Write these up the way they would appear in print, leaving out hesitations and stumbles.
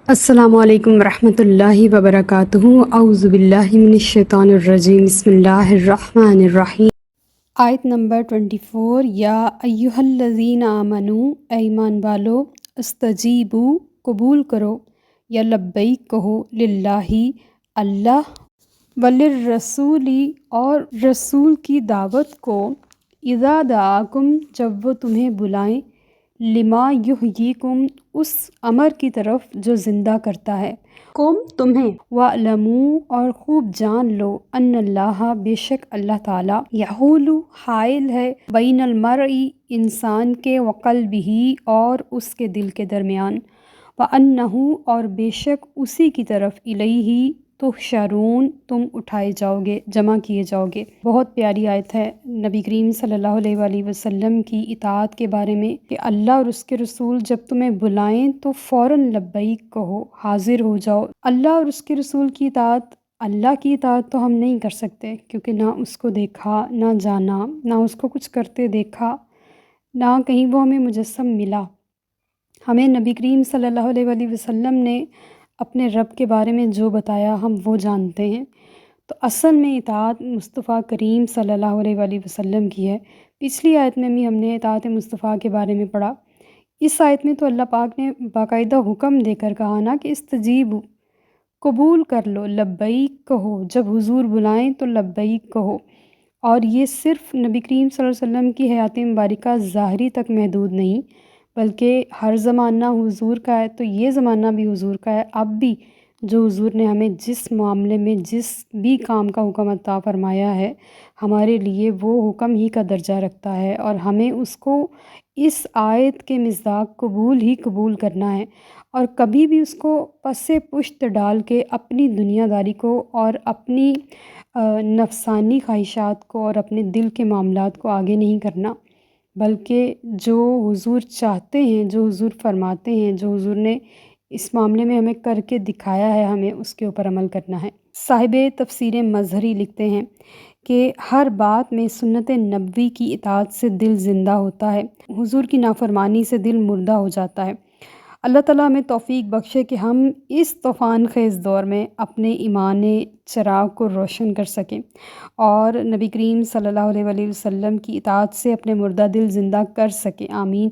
السلام علیکم ورحمۃ اللہ وبرکاتہ۔ اعوذ باللہ من الشیطان الرجیم، بسم اللہ الرحمن الرحیم۔ آیت نمبر 24۔ یا ایہا الذین آمنو، اے ایمان والو، استجیبو، قبول کرو، یا لبیک کہو، للہ، اللہ، وللرسول، اور رسول کی دعوت کو، اذا دعاکم، جب وہ تمہیں بلائیں، لما یحییکم، اس امر کی طرف جو زندہ کرتا ہے تمہیں، وَاعْلَمُوا، اور خوب جان لو، ان اللہ، بے شک اللہ تعالیٰ، یحول، حائل ہے، بین المرء، انسان کے، وقلبہ، اور اس کے دل کے درمیان، وَأَنَّهُ، اور بے شک اسی کی طرف، الیہ، تحشرون، تم اٹھائے جاؤ گے، جمع کیے جاؤ گے۔ بہت پیاری آیت ہے نبی کریم صلی اللہ علیہ وآلہ وسلم کی اطاعت کے بارے میں، کہ اللہ اور اس کے رسول جب تمہیں بلائیں تو فوراً لبیک کہو، حاضر ہو جاؤ۔ اللہ اور اس کے رسول کی اطاعت، اللہ کی اطاعت تو ہم نہیں کر سکتے، کیونکہ نہ اس کو دیکھا، نہ جانا، نہ اس کو کچھ کرتے دیکھا، نہ کہیں وہ ہمیں مجسم ملا۔ ہمیں نبی کریم صلی اللہ علیہ وآلہ وسلم نے اپنے رب کے بارے میں جو بتایا ہم وہ جانتے ہیں۔ تو اصل میں اطاعت مصطفیٰ کریم صلی اللہ علیہ وآلہ وسلم کی ہے۔ پچھلی آیت میں بھی ہم نے اطاعت مصطفیٰ کے بارے میں پڑھا۔ اس آیت میں تو اللہ پاک نے باقاعدہ حکم دے کر کہا نا کہ استجیبو، قبول کر لو، لبیک کہو، جب حضور بلائیں تو لبیک کہو۔ اور یہ صرف نبی کریم صلی اللہ علیہ وسلم کی حیات مبارکہ ظاہری تک محدود نہیں، بلکہ ہر زمانہ حضور کا ہے، تو یہ زمانہ بھی حضور کا ہے۔ اب بھی جو حضور نے ہمیں جس معاملے میں جس بھی کام کا حکم عطا فرمایا ہے، ہمارے لیے وہ حکم ہی کا درجہ رکھتا ہے، اور ہمیں اس کو اس آیت کے مصداق قبول ہی قبول کرنا ہے، اور کبھی بھی اس کو پس پشت ڈال کے اپنی دنیا داری کو اور اپنی نفسانی خواہشات کو اور اپنے دل کے معاملات کو آگے نہیں کرنا، بلکہ جو حضور چاہتے ہیں، جو حضور فرماتے ہیں، جو حضور نے اس معاملے میں ہمیں کر کے دکھایا ہے، ہمیں اس کے اوپر عمل کرنا ہے۔ صاحب تفسیر مظہری لکھتے ہیں کہ ہر بات میں سنت نبوی کی اطاعت سے دل زندہ ہوتا ہے، حضور کی نافرمانی سے دل مردہ ہو جاتا ہے۔ اللہ تعالیٰ ہمیں توفیق بخشے کہ ہم اس طوفان خیز دور میں اپنے ایمان چراغ کو روشن کر سکیں، اور نبی کریم صلی اللہ علیہ وآلہ وسلم کی اطاعت سے اپنے مردہ دل زندہ کر سکیں، آمین۔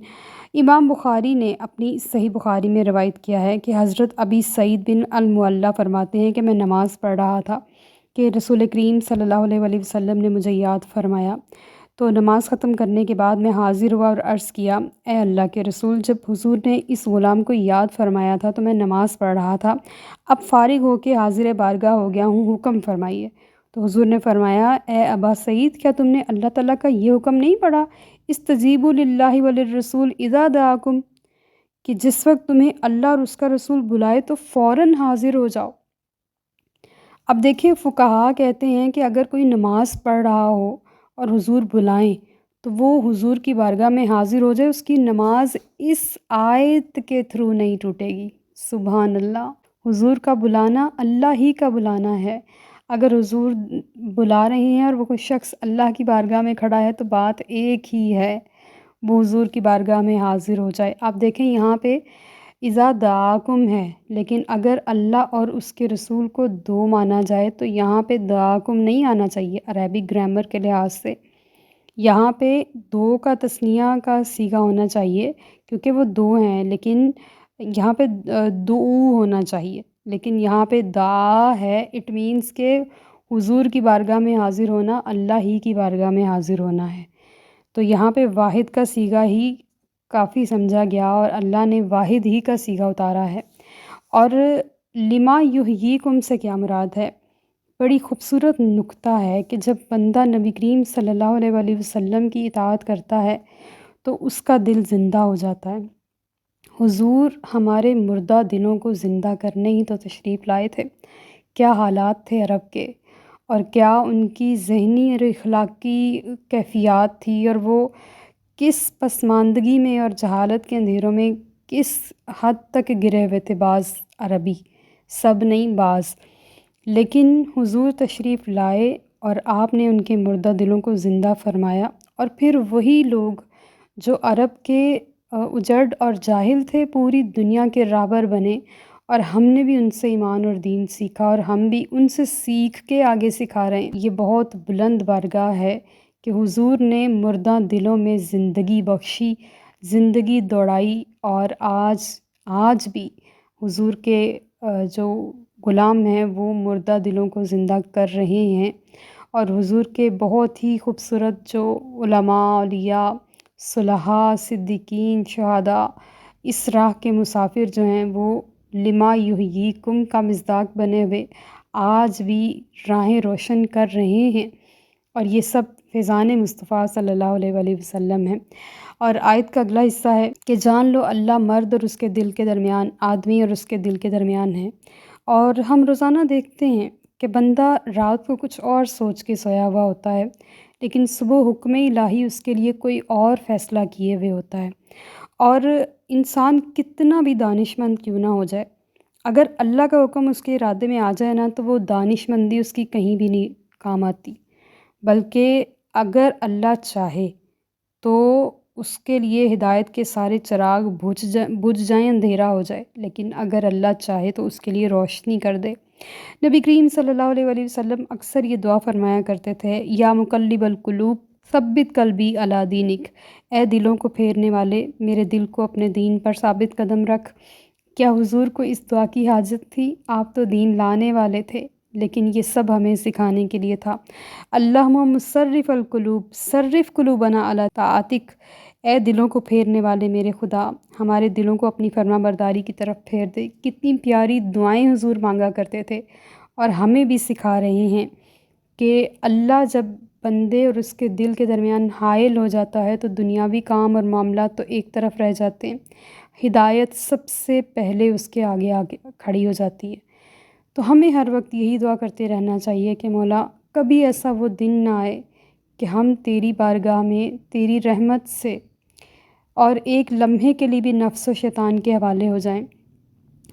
امام بخاری نے اپنی صحیح بخاری میں روایت کیا ہے کہ حضرت ابی سعید بن المعلیٰ فرماتے ہیں کہ میں نماز پڑھ رہا تھا کہ رسول کریم صلی اللہ علیہ وآلہ وسلم نے مجھے یاد فرمایا، تو نماز ختم کرنے کے بعد میں حاضر ہوا اور عرض کیا، اے اللہ کے رسول، جب حضور نے اس غلام کو یاد فرمایا تھا تو میں نماز پڑھ رہا تھا، اب فارغ ہو کے حاضر بارگاہ ہو گیا ہوں، حکم فرمائیے۔ تو حضور نے فرمایا، اے ابا سعید، کیا تم نے اللہ تعالیٰ کا یہ حکم نہیں پڑھا، استجیبوا للہ وللرسول اذا دعاکم، کہ جس وقت تمہیں اللہ اور اس کا رسول بلائے تو فوراً حاضر ہو جاؤ۔ اب دیکھیں، فقہا کہتے ہیں کہ اگر کوئی نماز پڑھ رہا ہو اور حضور بلائیں تو وہ حضور کی بارگاہ میں حاضر ہو جائے، اس کی نماز اس آیت کے تھرو نہیں ٹوٹے گی۔ سبحان اللہ، حضور کا بلانا اللہ ہی کا بلانا ہے۔ اگر حضور بلا رہے ہیں اور وہ کوئی شخص اللہ کی بارگاہ میں کھڑا ہے تو بات ایک ہی ہے، وہ حضور کی بارگاہ میں حاضر ہو جائے۔ آپ دیکھیں یہاں پہ اذا دعاکم ہے، لیکن اگر اللہ اور اس کے رسول کو دو مانا جائے تو یہاں پہ دعاکم نہیں آنا چاہیے عربک گرامر کے لحاظ سے، یہاں پہ دو کا تثنیہ کا صیغہ ہونا چاہیے، کیونکہ وہ دو ہیں، لیکن یہاں پہ دعو ہونا چاہیے، لیکن یہاں پہ دعا ہے، اٹ مینس کہ حضور کی بارگاہ میں حاضر ہونا اللہ ہی کی بارگاہ میں حاضر ہونا ہے۔ تو یہاں پہ واحد کا صیغہ ہی کافی سمجھا گیا، اور اللہ نے واحد ہی کا صیغہ اتارا ہے۔ اور لما یحییکم سے کیا مراد ہے؟ بڑی خوبصورت نکتہ ہے کہ جب بندہ نبی کریم صلی اللہ علیہ وآلہ وسلم کی اطاعت کرتا ہے تو اس کا دل زندہ ہو جاتا ہے۔ حضور ہمارے مردہ دلوں کو زندہ کرنے ہی تو تشریف لائے تھے۔ کیا حالات تھے عرب کے، اور کیا ان کی ذہنی اور اخلاقی کیفیات تھی، اور وہ کس پسماندگی میں اور جہالت کے اندھیروں میں کس حد تک گرے ہوئے تھے۔ بعض عربی، سب نہیں، بعض، لیکن حضور تشریف لائے اور آپ نے ان کے مردہ دلوں کو زندہ فرمایا، اور پھر وہی لوگ جو عرب کے اجڑ اور جاہل تھے پوری دنیا کے رہبر بنے، اور ہم نے بھی ان سے ایمان اور دین سیکھا اور ہم بھی ان سے سیکھ کے آگے سکھا رہے ہیں۔ یہ بہت بلند بارگاہ ہے کہ حضور نے مردہ دلوں میں زندگی بخشی، زندگی دوڑائی، اور آج بھی حضور کے جو غلام ہیں وہ مردہ دلوں کو زندہ کر رہے ہیں۔ اور حضور کے بہت ہی خوبصورت جو علماء، اولیاء، صلحاء، صدیقین، شہداء، اس راہ کے مسافر جو ہیں وہ لما یحییکم کا مصداق بنے ہوئے آج بھی راہیں روشن کر رہے ہیں، اور یہ سب فیضان مصطفیٰ صلی اللہ علیہ وآلہ وسلم ہیں۔ اور آیت کا اگلا حصہ ہے کہ جان لو اللہ مرد اور اس کے دل کے درمیان، آدمی اور اس کے دل کے درمیان ہے۔ اور ہم روزانہ دیکھتے ہیں کہ بندہ رات کو کچھ اور سوچ کے سویا ہوا ہوتا ہے، لیکن صبح حکم الہی اس کے لیے کوئی اور فیصلہ کیے ہوئے ہوتا ہے۔ اور انسان کتنا بھی دانش مند کیوں نہ ہو جائے، اگر اللہ کا حکم اس کے ارادے میں آ جائے نا تو وہ دانش مندی اس کی کہیں بھی نہیں کام آتی، بلکہ اگر اللہ چاہے تو اس کے لیے ہدایت کے سارے چراغ بجھ جائیں، اندھیرا ہو جائے، لیکن اگر اللہ چاہے تو اس کے لیے روشنی کر دے۔ نبی کریم صلی اللہ علیہ وآلہ وسلم اکثر یہ دعا فرمایا کرتے تھے، یا مقلب القلوب ثبت قلبی علی دینک، اے دلوں کو پھیرنے والے میرے دل کو اپنے دین پر ثابت قدم رکھ۔ کیا حضور کو اس دعا کی حاجت تھی؟ آپ تو دین لانے والے تھے، لیکن یہ سب ہمیں سکھانے کے لیے تھا۔ اللہم مصرف القلوب صرف قلوبنا علی طاعتک، اے دلوں کو پھیرنے والے میرے خدا ہمارے دلوں کو اپنی فرما برداری کی طرف پھیر دے۔ کتنی پیاری دعائیں حضور مانگا کرتے تھے، اور ہمیں بھی سکھا رہے ہیں کہ اللہ جب بندے اور اس کے دل کے درمیان حائل ہو جاتا ہے تو دنیاوی کام اور معاملات تو ایک طرف رہ جاتے ہیں، ہدایت سب سے پہلے اس کے آگے کھڑی ہو جاتی ہے۔ تو ہمیں ہر وقت یہی دعا کرتے رہنا چاہیے کہ مولا کبھی ایسا وہ دن نہ آئے کہ ہم تیری بارگاہ میں تیری رحمت سے اور ایک لمحے کے لیے بھی نفس و شیطان کے حوالے ہو جائیں،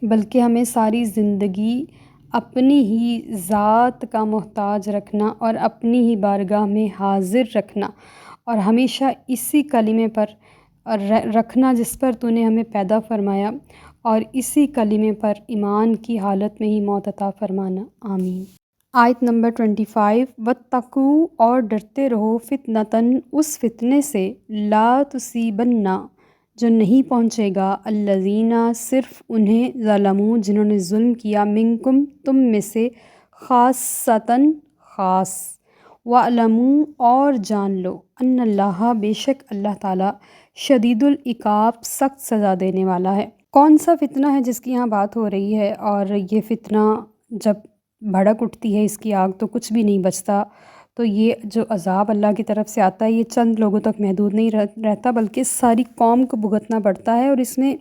بلکہ ہمیں ساری زندگی اپنی ہی ذات کا محتاج رکھنا اور اپنی ہی بارگاہ میں حاضر رکھنا، اور ہمیشہ اسی کلمے پر رکھنا جس پر تو نے ہمیں پیدا فرمایا، اور اسی کلمے پر ایمان کی حالت میں ہی موت عطا فرمانا۔ آمین۔ آیت نمبر 25، واتقوا، اور ڈرتے رہو، فتنتاً، اس فتنے سے، لا تصیبن، جو نہیں پہنچے گا، الذین، صرف انہیں، ظلموا، جنہوں نے ظلم کیا، منکم، تم میں سے، خاصۃً، خاص، وَاعْلَمُوا، اور جان لو، ان اللہ، بے شک اللہ تعالیٰ، شدید العقاب، سخت سزا دینے والا ہے۔ کون سا فتنہ ہے جس کی یہاں بات ہو رہی ہے؟ اور یہ فتنہ جب بھڑک اٹھتی ہے اس کی آگ تو کچھ بھی نہیں بچتا، تو یہ جو عذاب اللہ کی طرف سے آتا ہے یہ چند لوگوں تک محدود نہیں رہتا، بلکہ ساری قوم کو بھگتنا پڑتا ہے، اور اس میں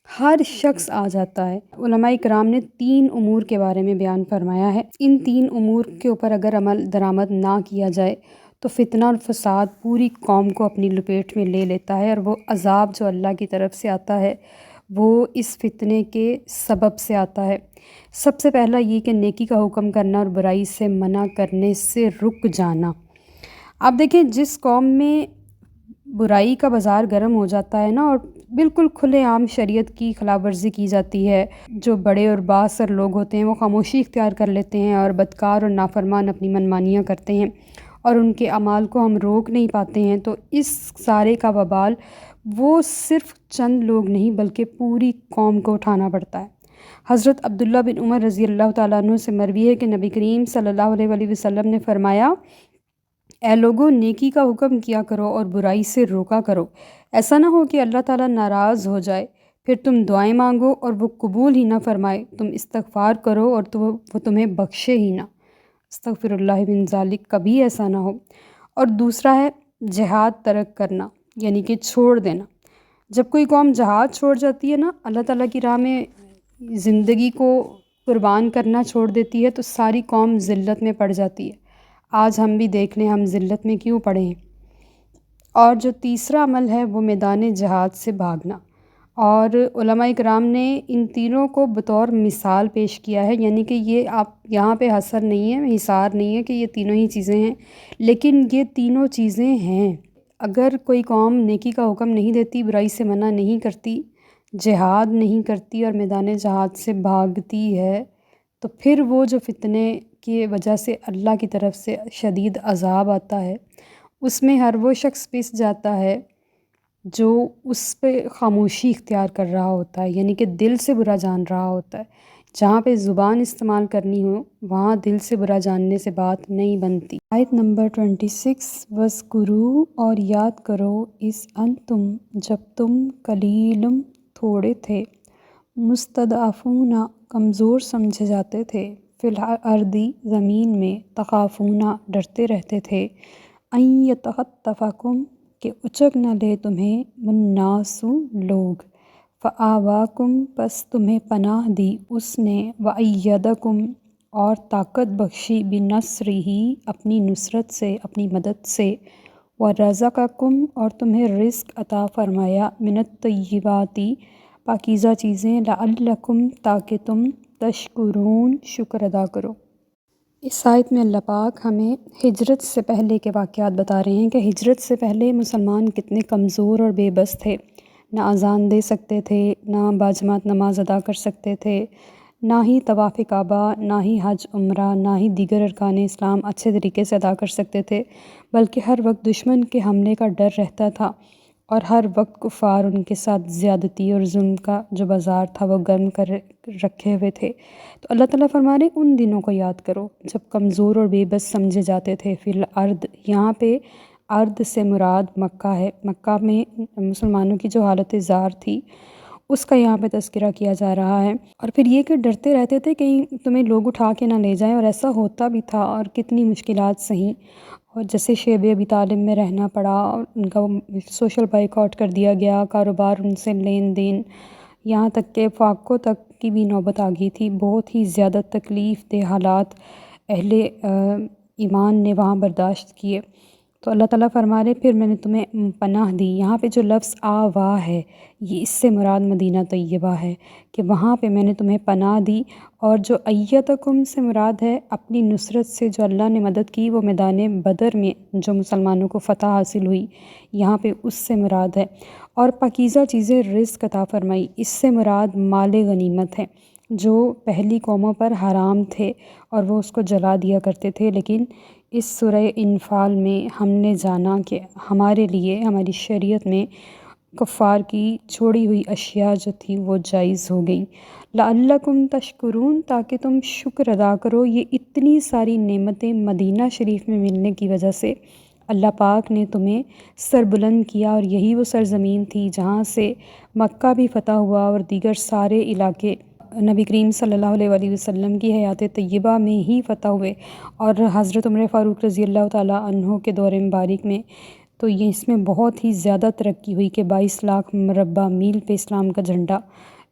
ہر شخص آ جاتا ہے۔ علماء کرام نے 3 امور کے بارے میں بیان فرمایا ہے، ان 3 امور کے اوپر اگر عمل درآمد نہ کیا جائے تو فتنہ اور فساد پوری قوم کو اپنی لپیٹ میں لے لیتا ہے، اور وہ عذاب جو اللہ کی طرف سے آتا ہے وہ اس فتنے کے سبب سے آتا ہے۔ سب سے پہلا یہ کہ نیکی کا حکم کرنا اور برائی سے منع کرنے سے رک جانا۔ آپ دیکھیں جس قوم میں برائی کا بازار گرم ہو جاتا ہے نا، اور بالکل کھلے عام شریعت کی خلاف ورزی کی جاتی ہے، جو بڑے اور بااثر لوگ ہوتے ہیں وہ خاموشی اختیار کر لیتے ہیں، اور بدکار اور نافرمان اپنی منمانیاں کرتے ہیں، اور ان کے اعمال کو ہم روک نہیں پاتے ہیں، تو اس سارے کا وبال وہ صرف چند لوگ نہیں بلکہ پوری قوم کو اٹھانا پڑتا ہے۔ حضرت عبداللہ بن عمر رضی اللہ تعالیٰ عنہ سے مروی ہے کہ نبی کریم صلی اللہ علیہ وآلہ وسلم نے فرمایا، اے لوگو، نیکی کا حکم کیا کرو اور برائی سے روکا کرو، ایسا نہ ہو کہ اللہ تعالیٰ ناراض ہو جائے، پھر تم دعائیں مانگو اور وہ قبول ہی نہ فرمائے، تم استغفار کرو اور وہ تمہیں بخشے ہی نہ، استغفر اللہ من ذالک، کبھی ایسا نہ ہو۔ اور دوسرا ہے جہاد ترک کرنا، یعنی کہ چھوڑ دینا۔ جب کوئی قوم جہاد چھوڑ جاتی ہے نا، اللہ تعالیٰ کی راہ میں زندگی کو قربان کرنا چھوڑ دیتی ہے، تو ساری قوم ذلت میں پڑ جاتی ہے۔ آج ہم بھی دیکھ لیں ہم ذلت میں کیوں پڑے ہیں۔ اور جو تیسرا عمل ہے وہ میدان جہاد سے بھاگنا، اور علماء کرام نے ان تینوں کو بطور مثال پیش کیا ہے، یعنی کہ یہ آپ یہاں پہ حصر نہیں ہے، حصار نہیں ہے کہ یہ تینوں ہی چیزیں ہیں، لیکن یہ تینوں چیزیں ہیں۔ اگر کوئی قوم نیکی کا حکم نہیں دیتی، برائی سے منع نہیں کرتی، جہاد نہیں کرتی اور میدان جہاد سے بھاگتی ہے تو پھر وہ جو فتنے کی وجہ سے اللہ کی طرف سے شدید عذاب آتا ہے اس میں ہر وہ شخص پس جاتا ہے جو اس پہ خاموشی اختیار کر رہا ہوتا ہے، یعنی کہ دل سے برا جان رہا ہوتا ہے۔ جہاں پہ زبان استعمال کرنی ہو وہاں دل سے برا جاننے سے بات نہیں بنتی۔ آیت نمبر 26، وَاذْکُرُوا، اور یاد کرو، اس انتم، جب تم، قلیلم، تھوڑے تھے، مستضعفون، کمزور سمجھے جاتے تھے، فی الارض، زمین میں، تخافون، ڈرتے رہتے تھے، ان یتخطفکم، کہ اچک نہ لے تمہیں، الناس، لوگ، فآواکم، پس تمہیں پناہ دی اس نے، وأیدکم، اور طاقت بخشی، بنصرہ، اپنی نصرت سے، اپنی مدد سے، ورزقکم، اور تمہیں رزق عطا فرمایا، من الطیبات، پاکیزہ چیزیں، لعلکم، تاکہ تم، تشکرون، شکر ادا کرو۔ اس آیت میں اللہ پاک ہمیں ہجرت سے پہلے کے واقعات بتا رہے ہیں کہ ہجرت سے پہلے مسلمان کتنے کمزور اور بے بس تھے، نہ اذان دے سکتے تھے، نہ باجماعت نماز ادا کر سکتے تھے، نہ ہی طواف کعبہ، نہ ہی حج عمرہ، نہ ہی دیگر ارکان اسلام اچھے طریقے سے ادا کر سکتے تھے، بلکہ ہر وقت دشمن کے حملے کا ڈر رہتا تھا اور ہر وقت کفار ان کے ساتھ زیادتی اور ظلم کا جو بازار تھا وہ گرم کر رکھے ہوئے تھے۔ تو اللہ تعالیٰ فرما رہے ان دنوں کو یاد کرو جب کمزور اور بے بس سمجھے جاتے تھے۔ فی الارض، یہاں پہ ارض سے مراد مکہ ہے۔ مکہ میں مسلمانوں کی جو حالت زار تھی اس کا یہاں پہ تذکرہ کیا جا رہا ہے، اور پھر یہ کہ ڈرتے رہتے تھے کہیں تمہیں لوگ اٹھا کے نہ لے جائیں، اور ایسا ہوتا بھی تھا، اور کتنی مشکلات سہیں، اور جیسے شیب ابی طالب میں رہنا پڑا، اور ان کا سوشل بائیکاٹ کر دیا گیا، کاروبار ان سے لین دین، یہاں تک کہ فاقوں تک کی بھی نوبت آ گئی تھی۔ بہت ہی زیادہ تکلیف دہ حالات اہل ایمان نے وہاں برداشت کیے۔ تو اللہ تعالیٰ فرما رہے پھر میں نے تمہیں پناہ دی۔ یہاں پہ جو لفظ آوا ہے یہ اس سے مراد مدینہ طیبہ ہے کہ وہاں پہ میں نے تمہیں پناہ دی، اور جو ایتکم سے مراد ہے اپنی نصرت سے جو اللہ نے مدد کی، وہ میدان بدر میں جو مسلمانوں کو فتح حاصل ہوئی یہاں پہ اس سے مراد ہے، اور پاکیزہ چیزیں رزق عطا فرمائی، اس سے مراد مال غنیمت ہے جو پہلی قوموں پر حرام تھے اور وہ اس کو جلا دیا کرتے تھے، لیکن اس سورہ انفال میں ہم نے جانا کہ ہمارے لیے ہماری شریعت میں کفار کی چھوڑی ہوئی اشیاء جو تھی وہ جائز ہو گئیں۔ لعلکم تشکرون، تاکہ تم شکر ادا کرو۔ یہ اتنی ساری نعمتیں مدینہ شریف میں ملنے کی وجہ سے اللہ پاک نے تمہیں سربلند کیا، اور یہی وہ سرزمین تھی جہاں سے مکہ بھی فتح ہوا اور دیگر سارے علاقے نبی کریم صلی اللہ علیہ وآلہ وسلم کی حیات طیبہ میں ہی فتح ہوئے، اور حضرت عمر فاروق رضی اللہ تعالیٰ عنہ کے دور مبارک میں تو یہ اس میں بہت ہی زیادہ ترقی ہوئی کہ 22 لاکھ مربع میل پہ اسلام کا جھنڈا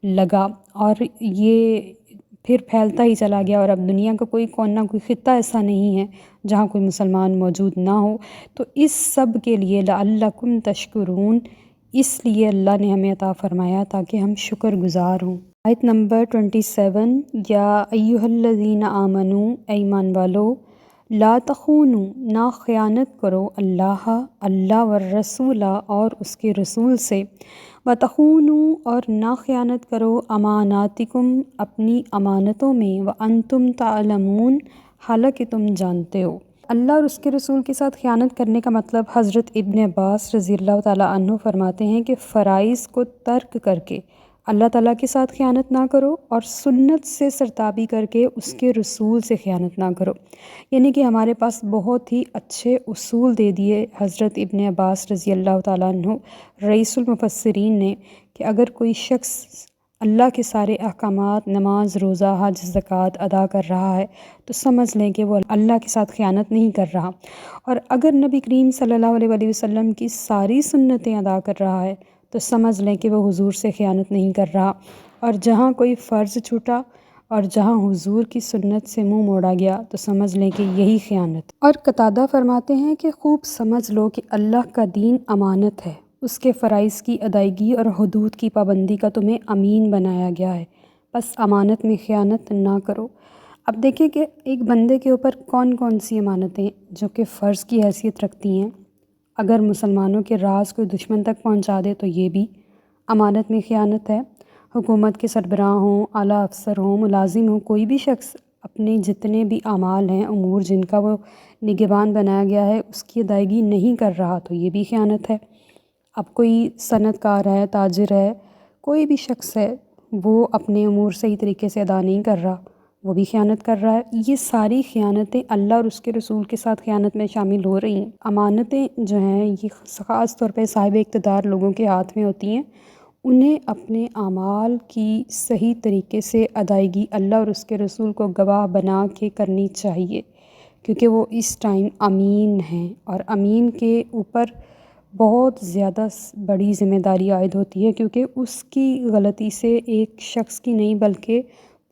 لگا، اور یہ پھر پھیلتا ہی چلا گیا، اور اب دنیا کا کوئی کونا، کوئی خطہ ایسا نہیں ہے جہاں کوئی مسلمان موجود نہ ہو۔ تو اس سب کے لیے لعلکم تشکرون، اس لیے اللہ نے ہمیں عطا فرمایا تاکہ ہم شکر گزار ہوں۔ آیت نمبر 27، یا ایھا الذین آمنو، اے ایمان والو، لا تخونوا، نہ خیانت کرو، اللہ والرسول، اور اس کے رسول سے، وتخونوا، اور نہ خیانت کرو، اماناتکم، اپنی امانتوں میں، وانتم تعلمون، حالانکہ تم جانتے ہو۔ اللہ اور اس کے رسول کے ساتھ خیانت کرنے کا مطلب حضرت ابن عباس رضی اللہ تعالیٰ عنہ فرماتے ہیں کہ فرائض کو ترک کر کے اللہ تعالیٰ کے ساتھ خیانت نہ کرو، اور سنت سے سرتابی کر کے اس کے رسول سے خیانت نہ کرو۔ یعنی کہ ہمارے پاس بہت ہی اچھے اصول دے دیے حضرت ابن عباس رضی اللہ تعالیٰ عنہ رئیس المفسرین نے کہ اگر کوئی شخص اللہ کے سارے احکامات، نماز، روزہ، حج، زکوٰۃ ادا کر رہا ہے تو سمجھ لیں کہ وہ اللہ کے ساتھ خیانت نہیں کر رہا، اور اگر نبی کریم صلی اللہ علیہ وآلہ وسلم کی ساری سنتیں ادا کر رہا ہے تو سمجھ لیں کہ وہ حضور سے خیانت نہیں کر رہا، اور جہاں کوئی فرض چھوٹا اور جہاں حضور کی سنت سے منہ موڑا گیا تو سمجھ لیں کہ یہی خیانت۔ اور قتادہ فرماتے ہیں کہ خوب سمجھ لو کہ اللہ کا دین امانت ہے، اس کے فرائض کی ادائیگی اور حدود کی پابندی کا تمہیں امین بنایا گیا ہے، بس امانت میں خیانت نہ کرو۔ اب دیکھیں کہ ایک بندے کے اوپر کون کون سی امانتیں جو کہ فرض کی حیثیت رکھتی ہیں، اگر مسلمانوں کے راز کوئی دشمن تک پہنچا دے تو یہ بھی امانت میں خیانت ہے، حکومت کے سربراہ ہوں، اعلیٰ افسر ہوں، ملازم ہوں، کوئی بھی شخص اپنے جتنے بھی اعمال ہیں، امور جن کا وہ نگہبان بنایا گیا ہے، اس کی ادائیگی نہیں کر رہا تو یہ بھی خیانت ہے۔ اب کوئی صنعت کار ہے، تاجر ہے، کوئی بھی شخص ہے، وہ اپنے امور صحیح طریقے سے ادا نہیں کر رہا، وہ بھی خیانت کر رہا ہے۔ یہ ساری خیانتیں اللہ اور اس کے رسول کے ساتھ خیانت میں شامل ہو رہی ہیں۔ امانتیں جو ہیں یہ خاص طور پہ صاحب اقتدار لوگوں کے ہاتھ میں ہوتی ہیں، انہیں اپنے اعمال کی صحیح طریقے سے ادائیگی اللہ اور اس کے رسول کو گواہ بنا کے کرنی چاہیے، کیونکہ وہ اس ٹائم امین ہیں، اور امین کے اوپر بہت زیادہ بڑی ذمہ داری عائد ہوتی ہے، کیونکہ اس کی غلطی سے ایک شخص کی نہیں بلکہ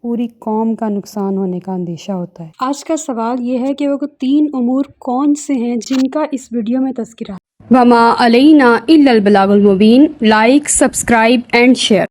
پوری قوم کا نقصان ہونے کا اندیشہ ہوتا ہے۔ آج کا سوال یہ ہے کہ وہ 3 امور کون سے ہیں جن کا اس ویڈیو میں تذکرہ ہے؟ وَمَا عَلَيْنَا إِلَّا الْبَلَاغُ الْمُبِينُ۔ Like, subscribe and share.